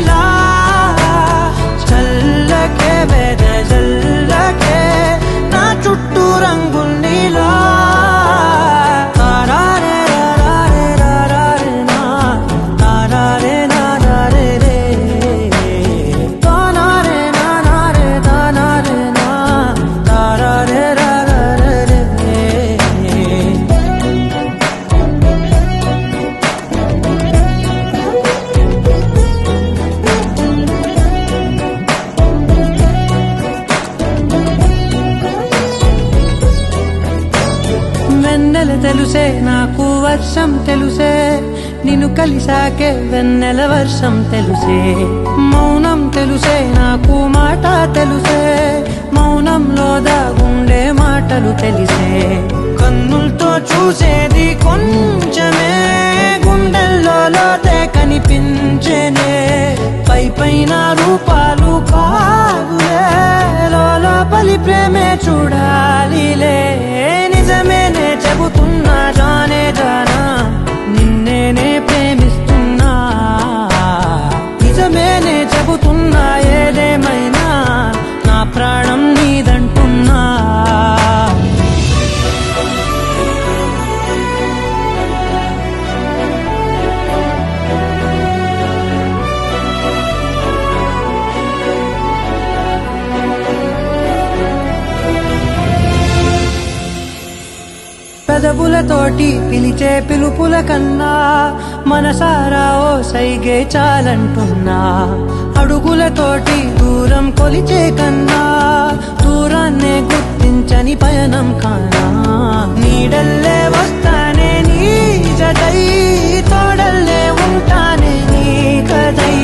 నీలా చల్లకే వెదజల్లకే నా చుట్టూ రంగులు నీలా వెన్నెల తెలుసే నాకు వర్షం తెలుసే నిన్ను కలిసాకే వెన్నెల వర్షం తెలుసే మౌనం తెలుసే నాకు మాట తెలుసే మౌనంలో దాగుండే మాటలు తెలిసే కన్నులతో చూసేది కొంచెమే గుండెల్లో లోతే కనిపించేనే పై పైన రూపాలు కాదులే లోపలి ప్రేమే చూడాలిలే నిజమేనే చెబుతున్నా జానే జానా నిన్నేనే ప్రేమిస్తున్నా నిజమేనే చెబుతున్నా ఏదేమైనా నా ప్రాణం నీదంటున్నా పెదవులతోటి పిలిచే పిలుపుల కన్నా మనసారా ఓ సైగే చాలంటున్నా అడుగులతోటి దూరం కొలిచే కన్నా దూరాన్నే గుర్తించని పయనం కానా నీడల్లే వస్తానే నీ జతై తోడల్లే ఉంటానే నీ కదై